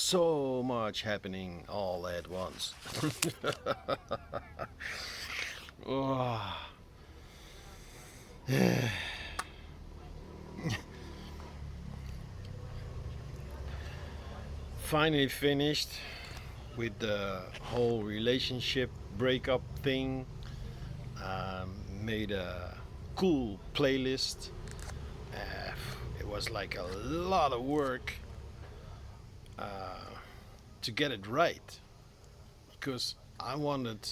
so much happening all at once. Oh. Finally finished with the whole relationship breakup thing. Made a cool playlist. It was like a lot of work to get it right because I wanted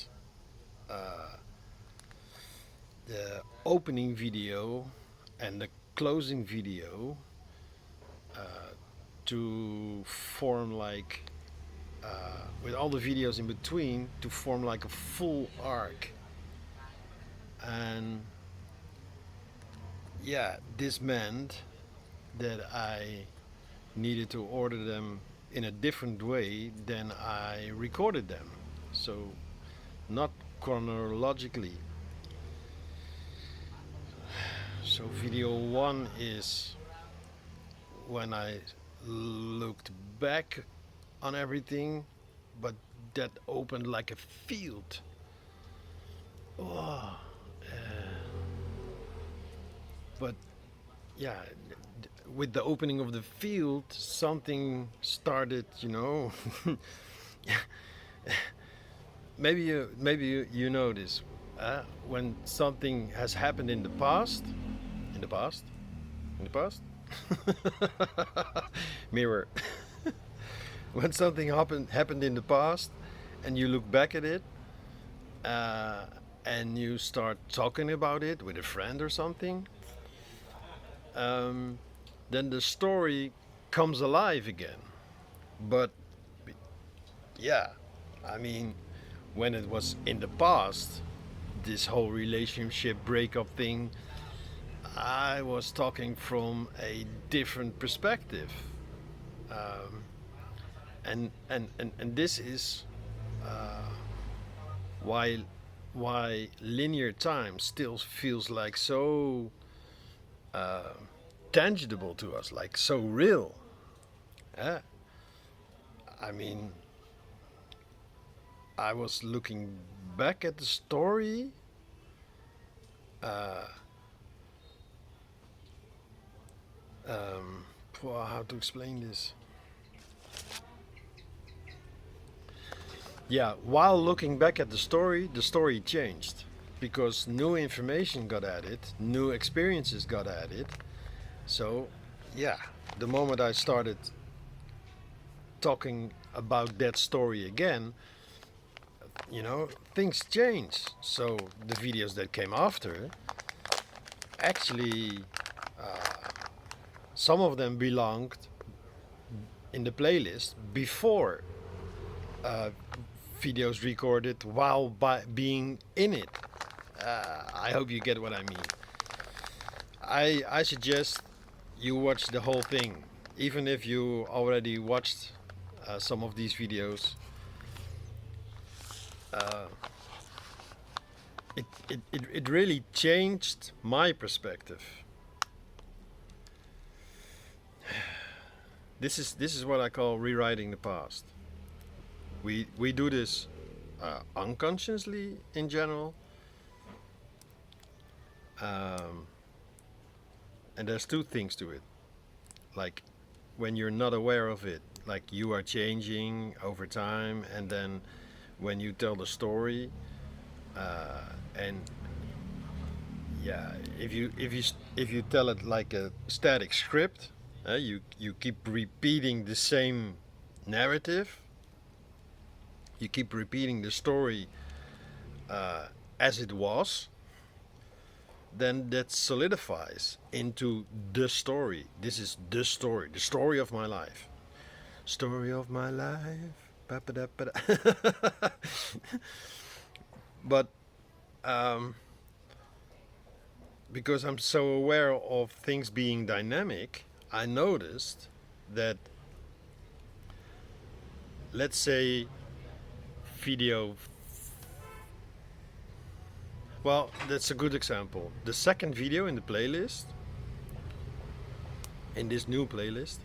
the opening video and the closing video to form like with all the videos in between to form like a full arc. And yeah, this meant that I needed to order them in a different way than I recorded them, so not chronologically. So video 1 is when I looked back on everything, but that opened like a field. Oh, but yeah, with the opening of the field, something started, maybe you know this. When something has happened in the past, in the past, in the past, mirror. When something happened in the past, and you look back at it, and you start talking about it with a friend or something, then the story comes alive again. But yeah, I mean, when it was in the past, this whole relationship breakup thing, I was talking from a different perspective. And this is why linear time still feels like so tangible to us, like so real. I mean, I was looking back at the story. How to explain this? Yeah, while looking back at the story changed because new information got added, new experiences got added. So, yeah, the moment I started talking about that story again, things changed. So the videos that came after, actually, some of them belonged in the playlist before videos recorded while being in it. I hope you get what I mean. I suggest you watch the whole thing, even if you already watched some of these videos. It really changed my perspective. This is what I call rewriting the past. We do this unconsciously in general, and there's two things to it. Like when you're not aware of it, like you are changing over time, and then when you tell the story, and yeah, if you tell it like a static script, you keep repeating the same narrative. You keep repeating the story as it was, then that solidifies into the story. This is the story of my life. Story of my life. Ba-ba-da-ba-da. But because I'm so aware of things being dynamic, I noticed that, let's say, video. Well, that's a good example. The second video in the playlist, in this new playlist,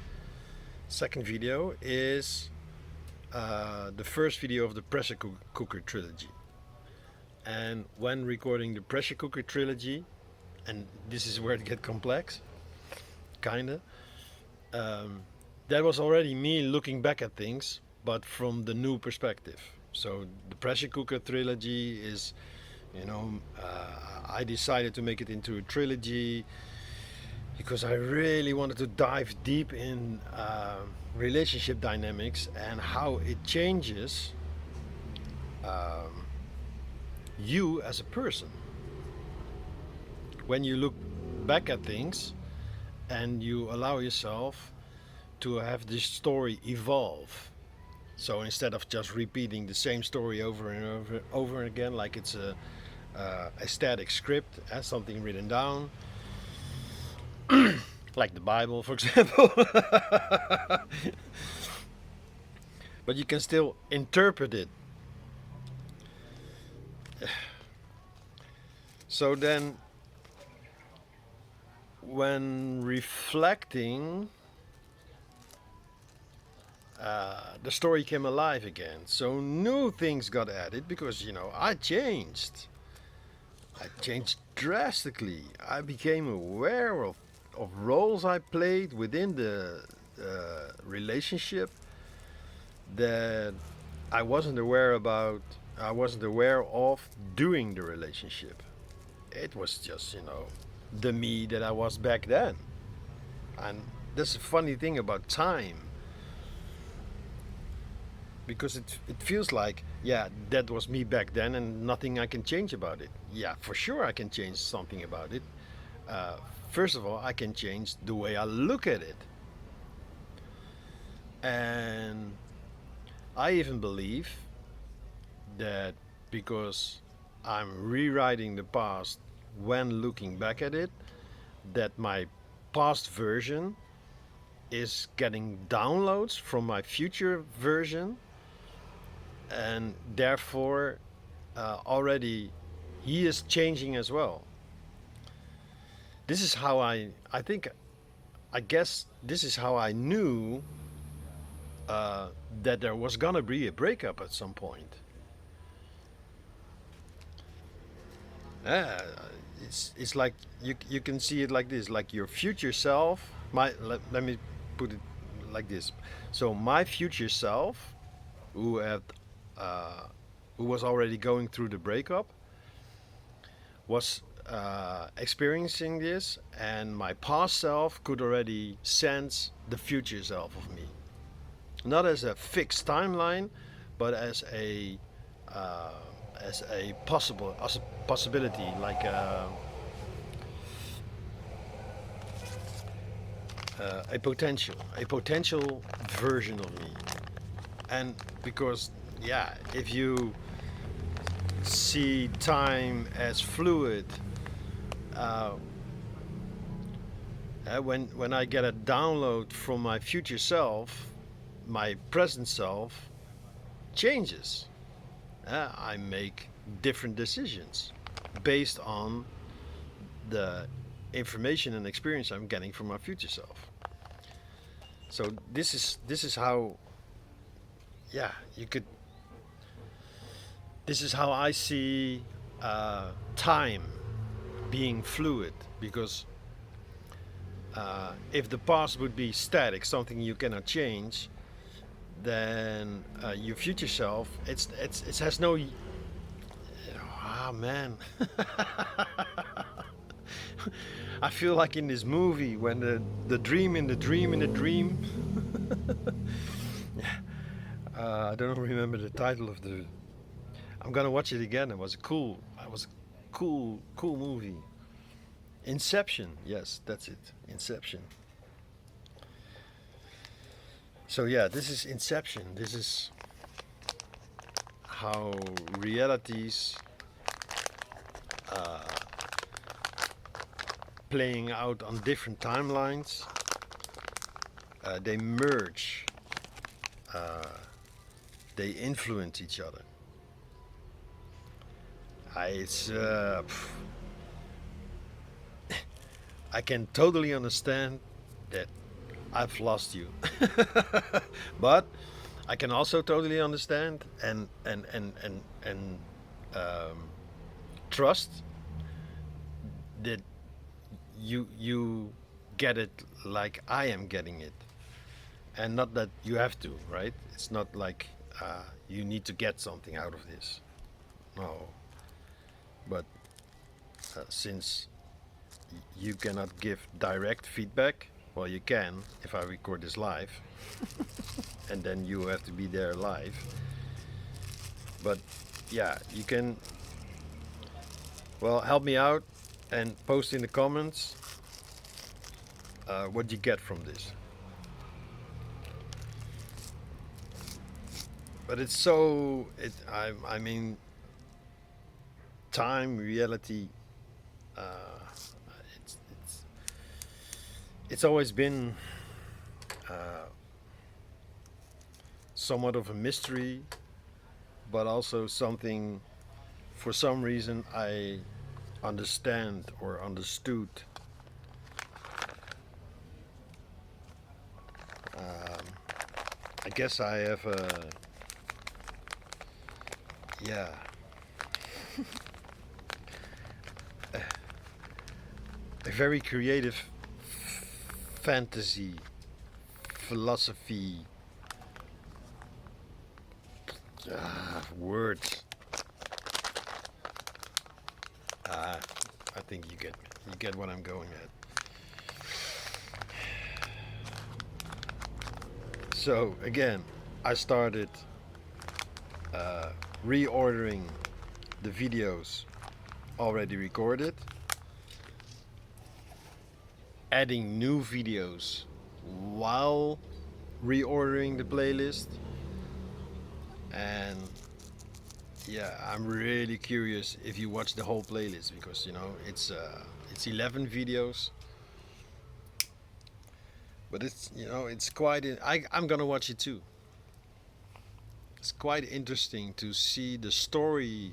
second video is the first video of the pressure cooker trilogy. And when recording the pressure cooker trilogy, and this is where it gets complex, kinda, that was already me looking back at things, but from the new perspective. So the pressure cooker trilogy is, I decided to make it into a trilogy because I really wanted to dive deep in relationship dynamics and how it changes you as a person. When you look back at things and you allow yourself to have this story evolve. So instead of just repeating the same story over and over again, like it's a static script, as something written down, like the Bible, for example. But you can still interpret it. So then, when reflecting, the story came alive again. So new things got added because, I changed. I changed drastically. I became aware of roles I played within the relationship that I wasn't aware about. I wasn't aware of during the relationship. It was just, the me that I was back then. And that's a funny thing about time. Because it feels like, yeah, that was me back then and nothing I can change about it. Yeah, for sure I can change something about it. First of all, I can change the way I look at it. And I even believe that because I'm rewriting the past when looking back at it, that my past version is getting downloads from my future version, and therefore already he is changing as well. This is how I guess this is how I knew that there was gonna be a breakup at some point. It's like you can see it like this, like your future self. Let me put it like this. So my future self, who was already going through the breakup, was experiencing this, and my past self could already sense the future self of me, not as a fixed timeline, but as a possibility, like a potential version of me. And because, yeah, if you see time as fluid, when I get a download from my future self, my present self changes. I make different decisions based on the information and experience I'm getting from my future self. So this is how, yeah, this is how I see time being fluid, because if the past would be static, something you cannot change, then your future self, it has no, man. I feel like in this movie when the dream in the dream in the dream. I don't remember the title of the. I'm gonna watch it again. It was a cool movie. Inception. Yes, that's it. Inception. So yeah, this is Inception. This is how realities playing out on different timelines, they merge, they influence each other. I can totally understand that I've lost you, but I can also totally understand and trust that you get it like I am getting it, and not that you have to, right? It's not like you need to get something out of this. No, but since you cannot give direct feedback, well, you can if I record this live, and then you have to be there live. But yeah, you can, well, help me out and post in the comments what you get from this. But it's so I mean, time, reality, uh, it's always been somewhat of a mystery, but also something, for some reason, I understand or understood. I guess I have yeah, a very creative fantasy, philosophy, words. I think you get what I'm going at. So again, I started reordering the videos already recorded, adding new videos while reordering the playlist, and yeah, I'm really curious if you watch the whole playlist, because you know it's 11 videos, but it's, you know, it's quite I'm gonna watch it too. It's quite interesting to see the story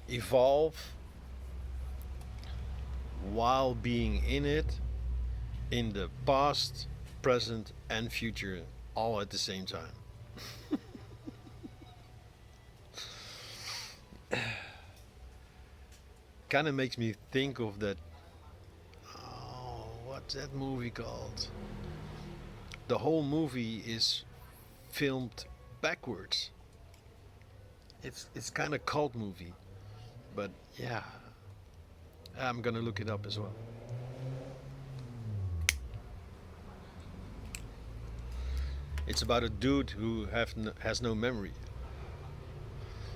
evolve while being in it, in the past, present, and future, all at the same time. Kind of makes me think of that. Oh, what's that movie called? The whole movie is filmed backwards. It's kind of cult movie, but yeah, I'm gonna look it up as well. It's about a dude who has no memory,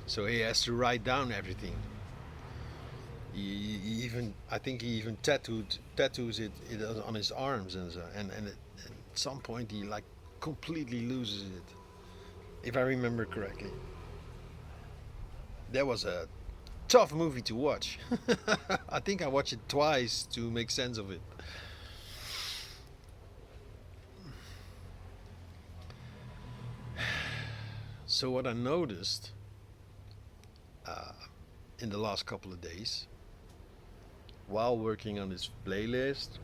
so he has to write down everything. He even, I think he even tattoos it on his arms, and so, and at some point he like completely loses it, if I remember correctly. That was a tough movie to watch. I think I watched it twice to make sense of it. So what I noticed in the last couple of days, while working on this playlist,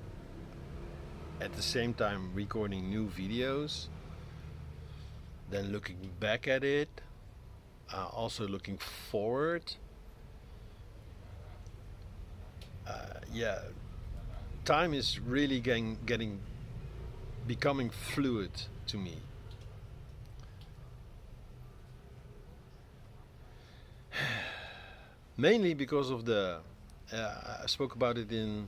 at the same time recording new videos, then looking back at it, also looking forward, yeah, time is really becoming fluid to me. Mainly because of I spoke about it in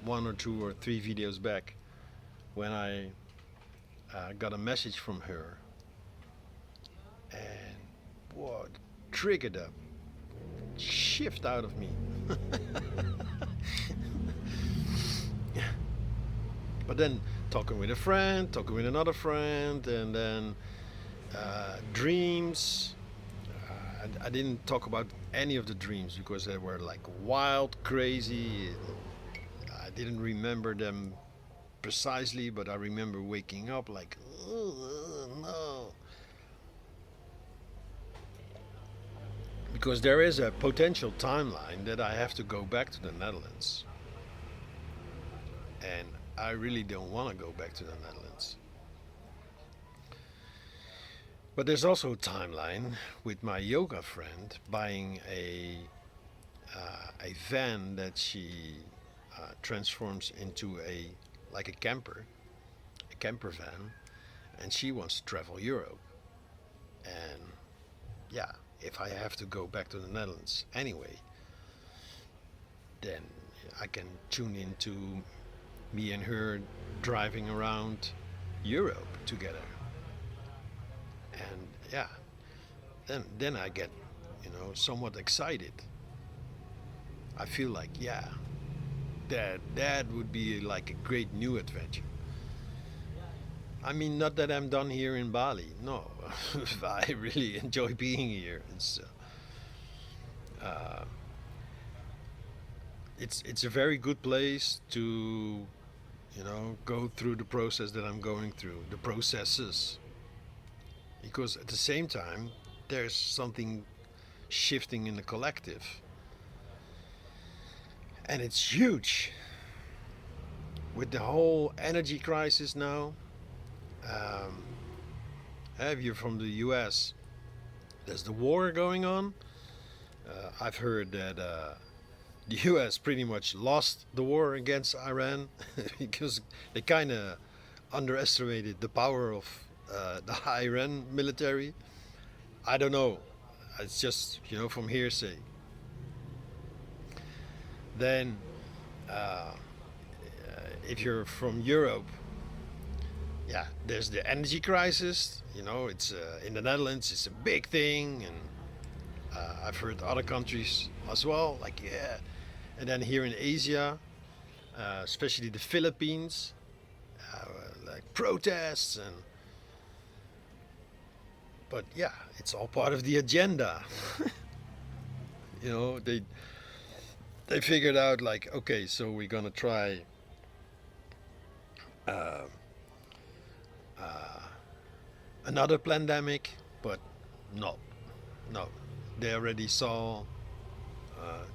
1 or 2 or 3 videos back, when I got a message from her, and what triggered a shift out of me. But then talking with a friend, talking with another friend, and then dreams. I didn't talk about any of the dreams because they were like wild, crazy. I didn't remember them precisely, but I remember waking up like, oh, no. Because there is a potential timeline that I have to go back to the Netherlands. And I really don't want to go back to the Netherlands. But there's also a timeline with my yoga friend buying a van that she transforms into a like a camper van, and she wants to travel Europe. And yeah, if I have to go back to the Netherlands anyway, then I can tune into me and her driving around Europe together. And yeah, then I get, somewhat excited. I feel like, yeah, that would be like a great new adventure. I mean, not that I'm done here in Bali. No, I really enjoy being here. Uh, it's a very good place to, go through the process that I'm going through, the processes, because at the same time there's something shifting in the collective, and it's huge with the whole energy crisis now. Um, if you're from the US, there's the war going on. I've heard that the US pretty much lost the war against Iran because they kind of underestimated the power of the Iran military. I don't know. It's just, from hearsay. Then, if you're from Europe, yeah, there's the energy crisis. It's in the Netherlands, it's a big thing, and I've heard other countries as well. Like, yeah, and then here in Asia, especially the Philippines, like protests and. But yeah, it's all part of the agenda. They figured out like, okay, so we're gonna try uh, uh, another pandemic, but no, no, they already saw,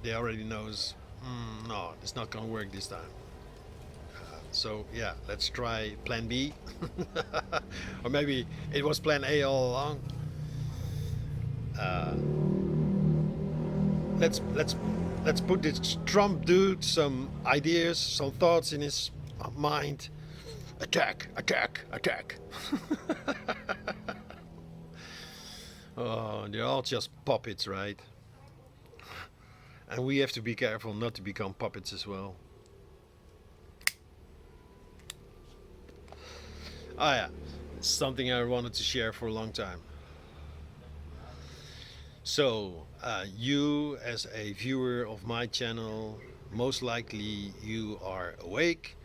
they already knows, no, it's not gonna work this time. So yeah, let's try Plan B, or maybe it was Plan A all along. Uh, let's put this Trump dude some ideas, some thoughts in his mind. Attack, attack, attack. Oh, they're all just puppets, right? And we have to be careful not to become puppets as well. Oh yeah, something I wanted to share for a long time. So, you as a viewer of my channel, most likely you are awake.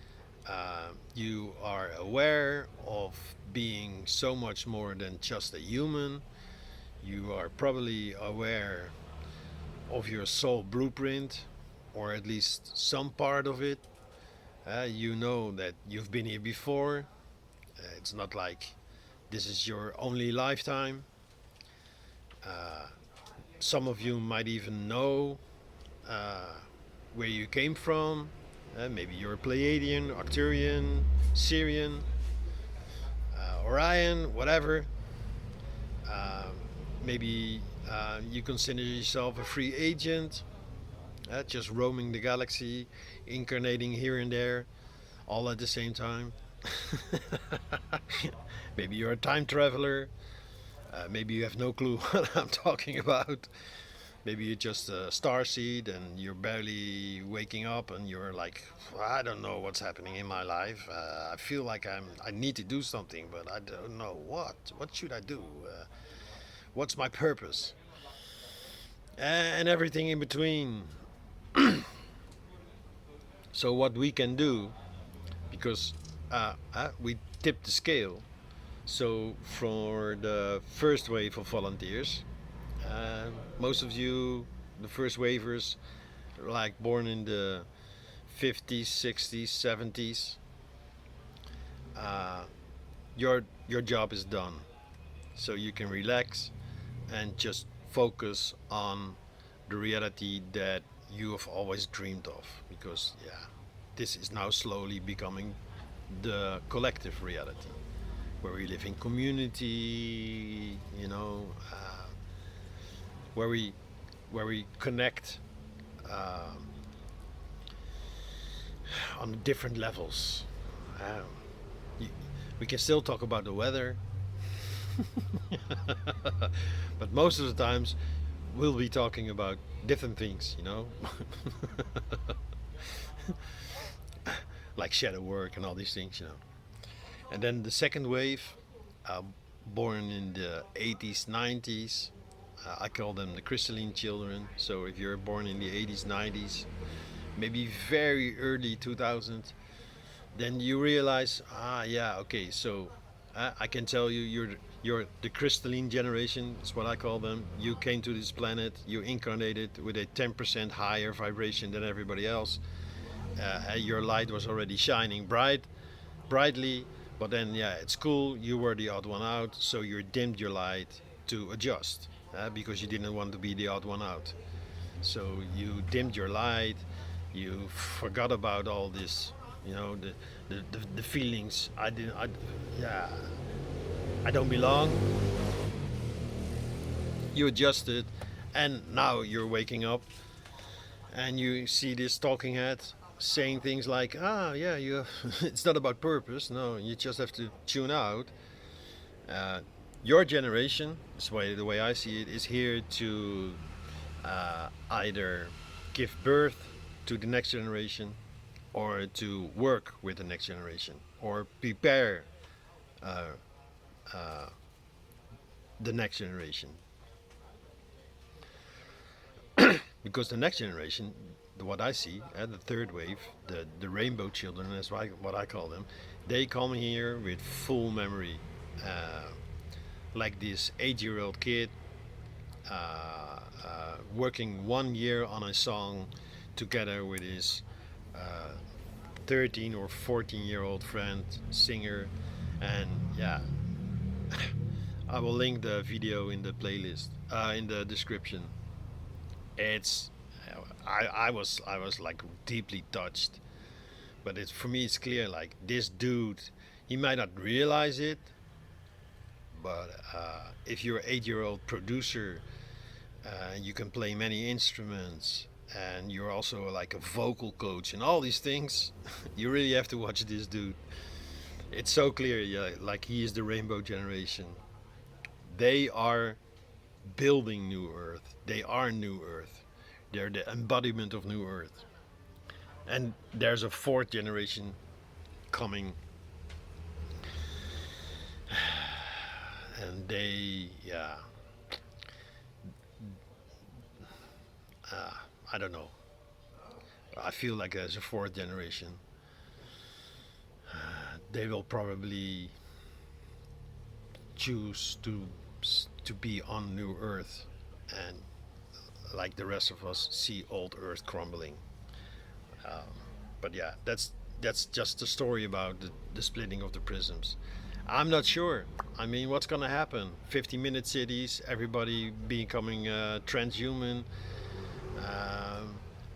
You are aware of being so much more than just a human. You are probably aware of your soul blueprint, or at least some part of it. You know that you've been here before. It's not like this is your only lifetime. Uh, some of you might even know where you came from. Maybe you're Pleiadian, Arcturian, Syrian, Orion, whatever. Uh, Maybe you consider yourself a free agent, just roaming the galaxy, incarnating here and there, all at the same time. Maybe you're a time traveler. Maybe you have no clue what I'm talking about. Maybe you're just a starseed and you're barely waking up and you're like, I don't know what's happening in my life. I feel like I need to do something, but I don't know what. What should I do? What's my purpose? And everything in between. So what we can do, because we tip the scale. So for the first wave of volunteers, most of you, the first waivers, like born in the 50s, 60s, 70s, your job is done. So you can relax and just focus on the reality that you have always dreamed of, because yeah, this is now slowly becoming the collective reality. where we live in community, you know, where we connect on different levels. Um, y- we can still talk about the weather, but most of the times we'll be talking about different things, you know, like shadow work and all these things, you know. And then the second wave, uh, born in the 80s, 90s, I call them the crystalline children. So if you're born in the 80s, 90s, maybe very early 2000s, then you realize, yeah, okay, so I can tell you, you're the crystalline generation. Is what I call them. You came to this planet, you incarnated with a 10% higher vibration than everybody else. Your light was already shining brightly, but then yeah, at school you were the odd one out, so you dimmed your light to adjust, because you didn't want to be the odd one out. So you dimmed your light, you forgot about all this, you know, the feelings. Yeah, I don't belong. You adjusted, and now you're waking up and you see this talking head saying things like, yeah, you it's not about purpose. No, you just have to tune out. uh, your generation, the way I see it, is here to either give birth to the next generation, or to work with the next generation, or prepare uh, uh, the next generation. Because the next generation, what I see, the third wave, the rainbow children, that's what I call them, they come here with full memory. Like this 8-year-old kid working 1 year on a song together with his 13 or 14-year-old friend, singer. And yeah, I will link the video in the playlist, in the description. It's I was like deeply touched, but it's, for me, it's clear, like, this dude, he might not realize it, but if you're an 8-year-old producer, you can play many instruments, and you're also like a vocal coach and all these things, you really have to watch this dude. It's so clear, yeah, like, he is the rainbow generation. They are building New Earth. They are New Earth. They're the embodiment of New Earth. And there's a fourth generation coming. And they, yeah, I don't know. I feel like there's a fourth generation. They will probably choose to be on New Earth, and like the rest of us, see old Earth crumbling. But yeah, that's just the story about the splitting of the prisms. I'm not sure. I mean, what's gonna happen? 50-minute cities, everybody becoming transhuman.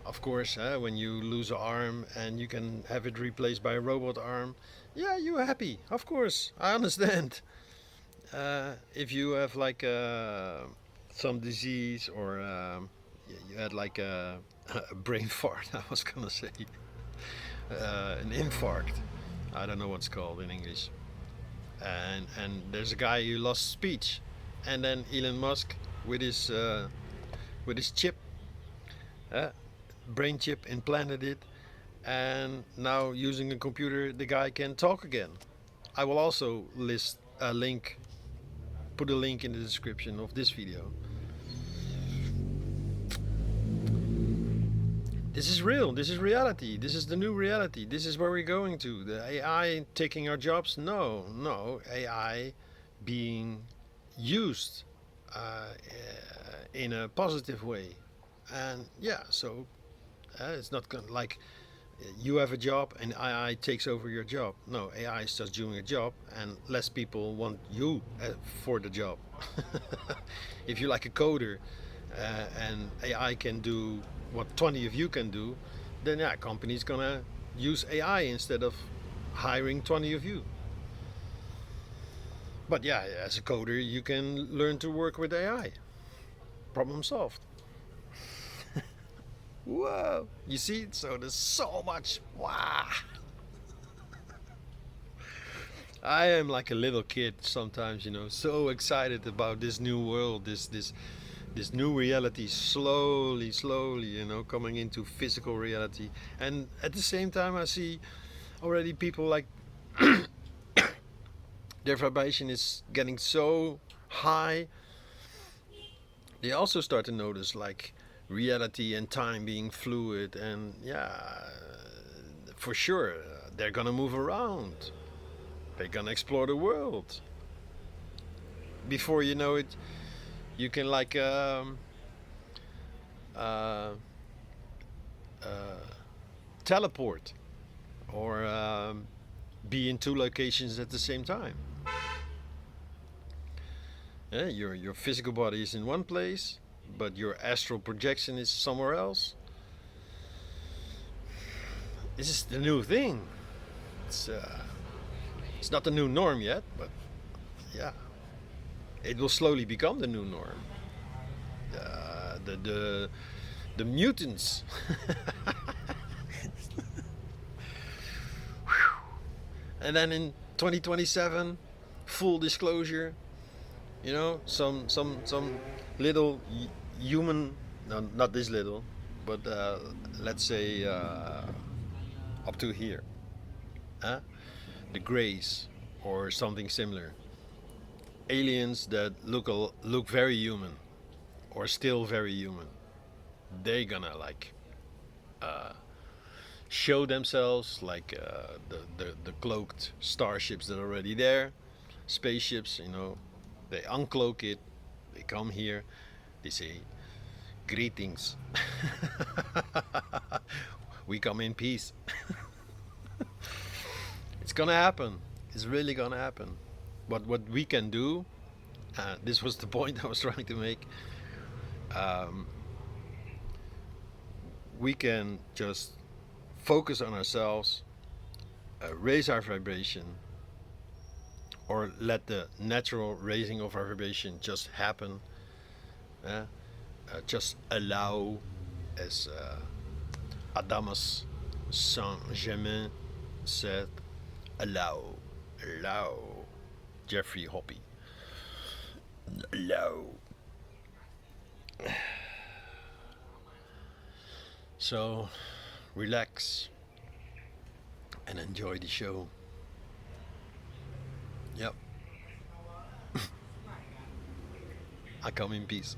Of course, when you lose an arm and you can have it replaced by a robot arm, yeah, you're happy. Of course, I understand. If you have like some disease, or you had like a brain fart, I was gonna say, an infarct. I don't know what's called in English. And there's a guy who lost speech, and then Elon Musk with his chip, uh, brain chip, implanted it, and now using a computer, the guy can talk again. I will also put a link in the description of this video. This is real. This is reality. This is the new reality. This is where we're going to. The AI taking our jobs? No, no. AI being used in a positive way. And yeah, so it's not gonna, like, you have a job and AI takes over your job. No, AI is just doing a job, and less people want you for the job. If you're like a coder, and AI can do what 20 of you can do, then yeah, company's gonna use AI instead of hiring 20 of you. But yeah, as a coder, you can learn to work with AI. Problem solved. Whoa! You see, so there's so much. Wow! I am like a little kid sometimes, so excited about this new world, this new reality, slowly, coming into physical reality. And at the same time, I see already people like their vibration is getting so high. They also start to notice like reality and time being fluid, and yeah, for sure, they're gonna move around. They're gonna explore the world. Before you know it, you can like uh, uh, teleport or be in two locations at the same time. Yeah, your physical body is in one place, but your astral projection is somewhere else. This is the new thing. It's uh, it's not the new norm yet, but yeah, it will slowly become the new norm. The mutants. And then in 2027, full disclosure, some little human, no, not this little, but let's say up to here, huh? The Greys or something similar, aliens that look very human or still very human. They're gonna like show themselves like the cloaked starships that are already there, spaceships. They uncloak it, they come here, they say greetings. We come in peace. It's gonna happen. It's really gonna happen. But what we can do, this was the point I was trying to make. Um, we can just focus on ourselves, raise our vibration, or let the natural raising of our vibration just happen. Just allow, as Adamus Saint-Germain said, allow. Jeffrey Hoppy, allow. So, relax and enjoy the show. Yep. I come in peace.